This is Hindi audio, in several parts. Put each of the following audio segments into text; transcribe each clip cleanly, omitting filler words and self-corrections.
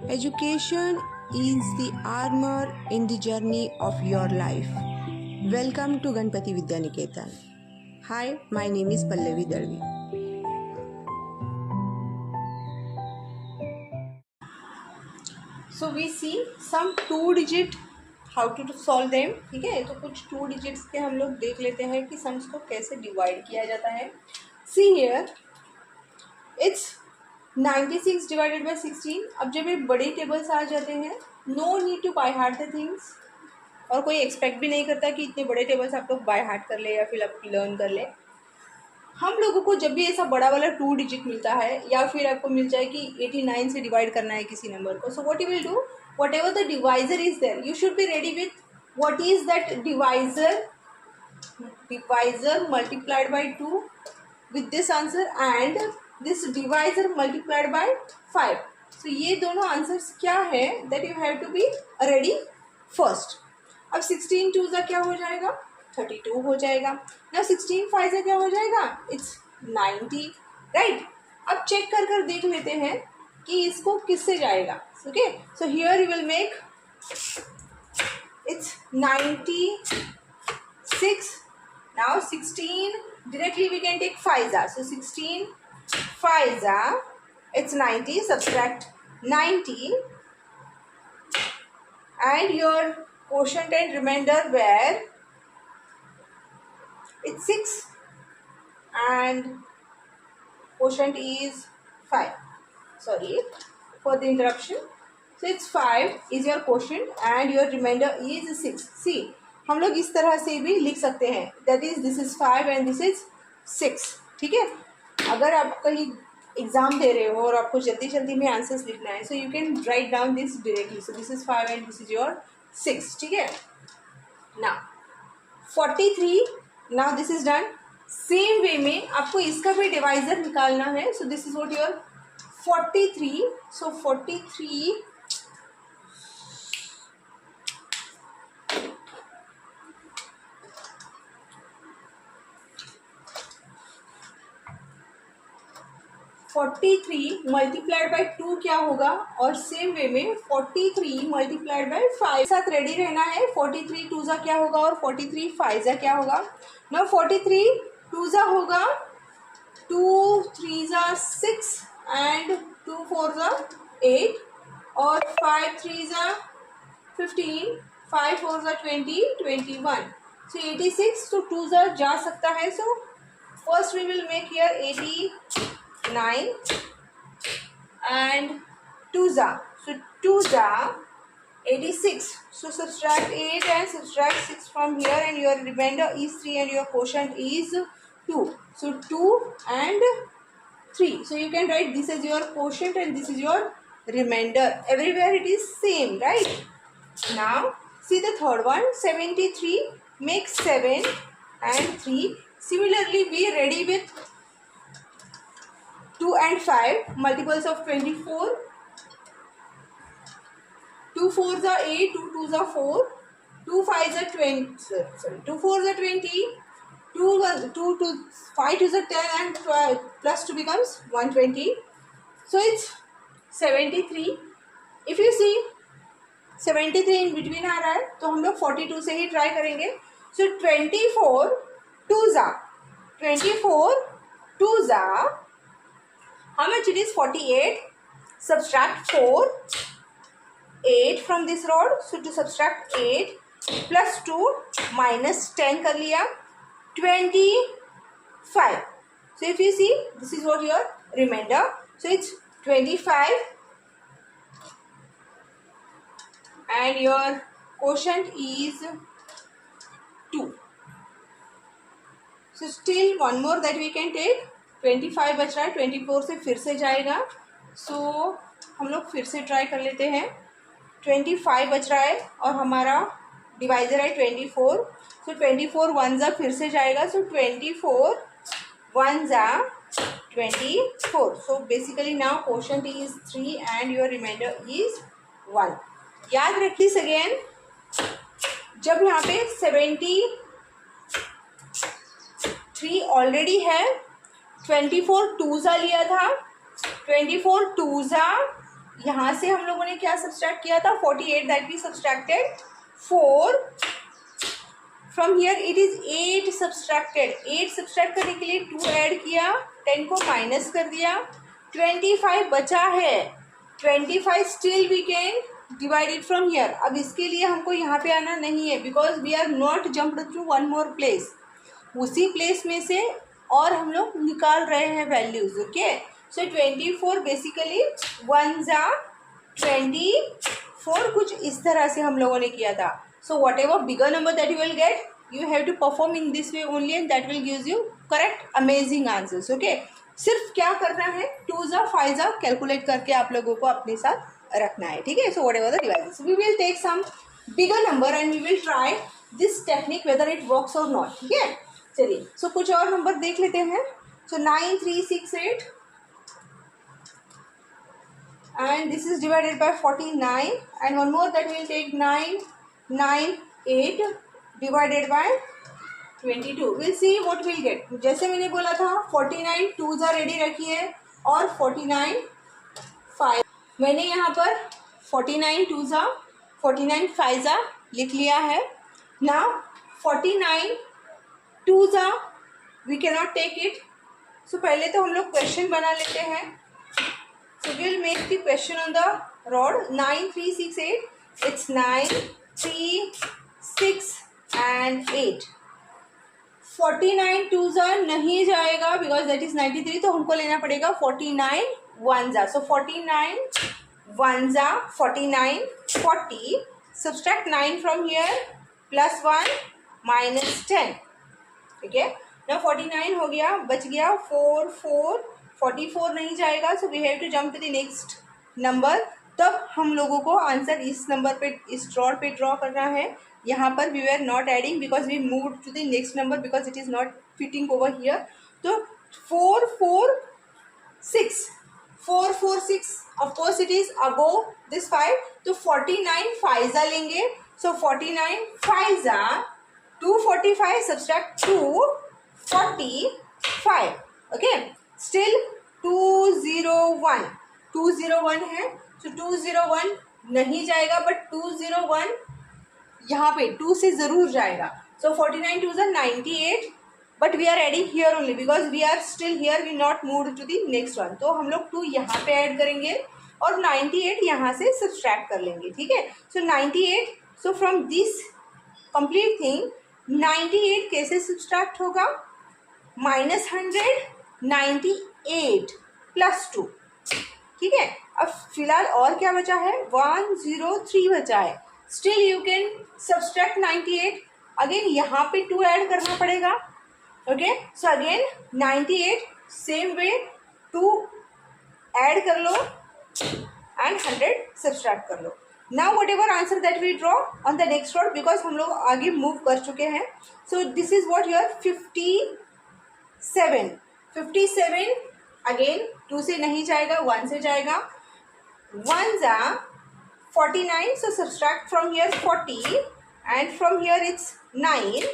Education is the armor in the journey of your life. Welcome to Ganpati Vidya Niketan. Hi, my name is Pallavi Dalvi. So we see some 2-digit how to solve them. ठीक है, तो कुछ 2 digits के हम लोग देख लेते हैं कि सम्स को कैसे डिवाइड किया जाता है. See here, it's 96 divided by 16. अब जब ये बड़े टेबल्स आ जाते हैं, no need to by heart the things, और कोई एक्सपेक्ट भी नहीं करता कि इतने बड़े टेबल्स आप लोग बाय हार्ट कर ले या फिर आप लर्न कर ले. हम लोगों को जब भी ऐसा बड़ा वाला 2 डिजिट मिलता है या फिर आपको मिल जाए कि 89 से डिवाइड करना है किसी नंबर को, so what you will do, whatever the divisor is there, you should be ready with what is that divisor multiplied by 2 with this answer and this divisor multiplied by 5. So ये दोनों आंसर्स क्या है that you have to be ready first. अब 16 2 का क्या हो जाएगा, 32 हो जाएगा. Now 16 5 का क्या हो जाएगा, it's 90, right? अब चेक कर कर देख लेते हैं कि इसको किससे जाएगा. Okay, so here you will make it's 96. Now 16 directly we can take 5 so 16 5 it's 90, subtract 90 and your quotient and remainder where it's 6 and quotient is 5. Sorry for the interruption. So it's 5 is your quotient and your remainder is 6. See, हम लोग इस तरह से भी लिख सकते हैं, that is this is 5 and this is 6. ठीक है, अगर आप कहीं एग्जाम दे रहे हो और आपको जल्दी जल्दी में आंसर्स लिखना है, so you can write down this directly. So this is 5 and this is your 6. ठीक है, now 43. Now this is done. Same way में आपको इसका भी डिवाइजर निकालना है. सो this is what your 43. So 43 43 multiplied by 2 क्या होगा, और सेम वे में 43 मल्टीप्लाइड बाई 5 साथ रेडी रहना है. 43 2 जा क्या होगा और 43 5 जा क्या होगा. ना 43 2 जा होगा 2 3 जा 6 एंड 2 4 जा 8 और 5 3 जा 15 5 4 जा 20 21. सो 86 तो 2 जा सकता है. So first we will make here 89 and 2 za, so 2 za 86. So subtract 8 and subtract 6 from here and your remainder is 3 and your quotient is 2. So 2 and 3. So you can write this as your quotient and this is your remainder. Everywhere it is same, right? Now see the third one, 73. Make 7 and 3. Similarly we are ready with 2 and 5 multiples of 24. 2 4s are 8, 2 2s are 4, 2 5s are 20, sorry 2 4s are 20, 2 5 2s are 10 and 12 plus 2 becomes 120. So it's 73. If you see 73 in between आ रहा है तो हम लोग 42 से ही ट्राई करेंगे. So 24 2s are 24 2s are how much it is, 48. Subtract 4 8 from this rod. So to subtract 8 plus 2 minus 10 कर लिया 25. So if you see this is what your remainder. So it's 25 and your quotient is 2. So still one more that we can take. 25 बच रहा है, 24 से फिर से जाएगा. सो हम लोग फिर से ट्राई कर लेते हैं. 25 बच रहा है और हमारा डिवाइजर है 24. सो 24 1 जा फिर से जाएगा. सो 24 1 जा 24. So basically now quotient is 3 and your remainder is 1. याद रख दिस अगेन, जब यहाँ पे 73 ऑलरेडी है, 24 2 जा लिया था, 24 2 जा यहाँ से हम लोगों ने क्या सब्सट्रैक्ट किया था, 48 that we subtracted 4 from here, it is 8 subtracted, 8 subtract करने के लिए 2 ऐड किया, 10 को माइनस कर दिया, 25 बचा है, 25 still we can divide it from here. अब इसके लिए हमको यहाँ पे आना नहीं है because we are not jumped through one more place, उसी प्लेस में से और हम लोग निकाल रहे हैं वैल्यूज। ओके, सो 24 बेसिकली 1 जा 24, कुछ इस तरह से हम लोगों ने किया था। So whatever bigger number that you will get, you have to perform in this way only and that will gives you correct amazing answers. Okay, सिर्फ क्या करना है, 2 जा 5 जा कैलकुलेट करके आप लोगों को अपने साथ रखना है। ठीक है, so whatever the devices, we will take some bigger number and we will try this technique whether it works और नॉट। ठीक है, चलिए, सो कुछ और नंबर देख लेते हैं। सो 9 3 6 8 and this is divided by 49 and one more that will take 9 9 8 divided by 22, we'll see what we'll get। जैसे मैंने बोला था 49 2 जा रेडी रखिए और 49 5, मैंने यहाँ पर 49 2 जा 49 5 जा लिख लिया है। now 49 2 जा we cannot take it, so पहले तो हम लोग क्वेश्चन बना लेते हैं। So we'll make the question on the rod। 9 3 6 8, it's 9 3 6 and 8। 49 2 जा नहीं जाएगा because that is 93, तो हमको लेना पड़ेगा 49 1 जा। So 49 1 जा 49 40, subtract 9 from here, plus 1 minus 10। ठीक है, now 49 हो गया, बच गया 4 4, 44 नहीं जाएगा, so we have to jump to the next number. तब हम लोगों को आंसर इस नंबर पे, इस ड्रॉ पे ड्रॉ करना है। यहाँ पर we are not adding because we move to the next number because it is not fitting over here. तो 4 4 6 4 4 6, of course it is above this 5, तो 49 5 जा लेंगे। सो 49 5 जा 245, सब्सट्रैक्ट 2 45। ओके, स्टिल 201 201 है, तो 201 नहीं जाएगा बट 201 यहाँ पे 2 से ज़रूर जाएगा। सो 49 2 is 98, but we are adding here only because we are still here, we not move to the next one, तो हम लोग 2 यहाँ पे ऐड करेंगे और 98 यहाँ से सब्सट्रैक्ट कर लेंगे। ठीक है, सो 98, so from this complete thing 98 कैसे सब्सट्रैक्ट होगा, -100 98 प्लस 2। ठीक है, अब फिलहाल और क्या बचा है, 103 बचा है। Still you can subtract 98, again यहाँ पे 2 ऐड करना पड़ेगा। Okay, so again 98 same way 2 add कर लो एंड 100 सब्सट्रैक्ट कर लो। Now whatever answer that we draw on the next road because हम लोग आगे मूव कर चुके हैं। So this is what your 57 again 2 से नहीं जाएगा, 1 से जाएगा। 1 जा 49, so subtract from here 40 and from here it's 9,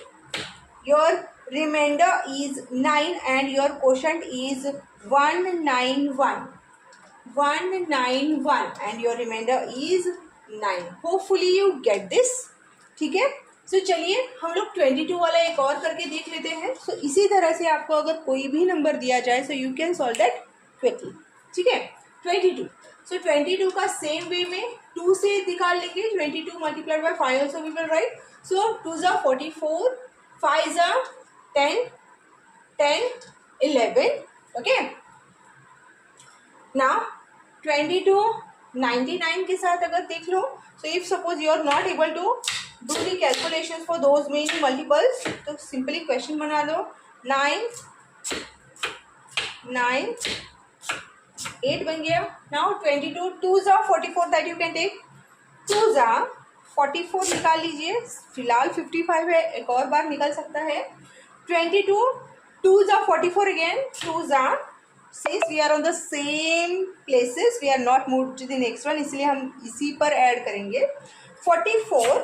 your remainder is 9 and your quotient is 191 and your remainder is 9। hopefully you get this। ठीक है, सो चलिए हम लोग 22 वाला एक और करके देख लेते हैं। सो इसी तरह से आपको अगर कोई भी नंबर दिया जाए so you can solve that quickly. ठीक है, 22, सो 22 का सेम वे में 2 से निकाल लेंगे। 22 multiplied by 5 also we will write. So 2 जा 44, 5 जा 10 10 11। ओके, नाउ 22 99 के साथ अगर देख लो, so if suppose you are not able to do the calculations for those many multiples, तो simply question बना लो। 9 8 बन गया। now 22 2 जा 44 that you can take, 2 जा 44 निकाल लीजिए, फिलहाल 55 है, एक और बार निकल सकता है। 22 2 जा 44 again, 2 जा, since we are on the same places we are not moved to the next one, इसलिए हम इसी पर ऐड करेंगे 44।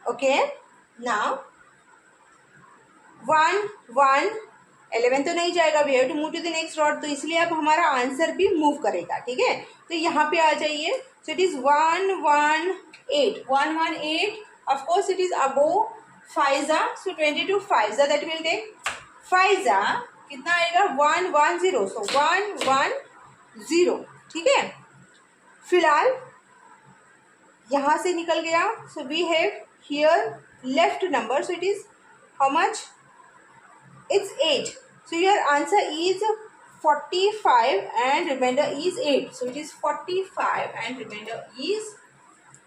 okay, now 1 1 11 तो नहीं जाएगा, we have to move to the next rod, तो इसलिए अब हमारा आंसर भी मूव करेगा, ठीक है। तो यहाँ पे आ जाइए, so it is 118, 118, of course it is above फाइजा, सो 22 फाइजा दैट विल टेक फाइजा कितना आएगा 110, सो 110, ठीक है। फिलहाल यहाँ से निकल गया, so we have here left number, so it is how much, it's 8, so your answer is 45 and remainder is 8, so it is 45 and remainder is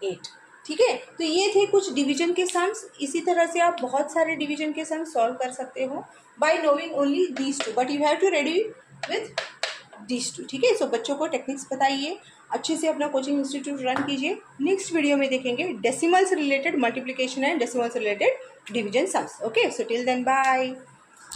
8, ठीक है। तो ये थे कुछ डिवीजन के सम्स। इसी तरह से आप बहुत सारे डिवीजन के सम्स सॉल्व कर सकते हो by knowing only these two, but you have to ready with these two, ठीक है। सो बच्चों को टेक्निक्स बताइए, अच्छे से अपना कोचिंग इंस्टीट्यूट रन कीजिए। नेक्स्ट वीडियो में देखेंगे decimals related multiplication and decimals related division sums. Okay, so till then bye.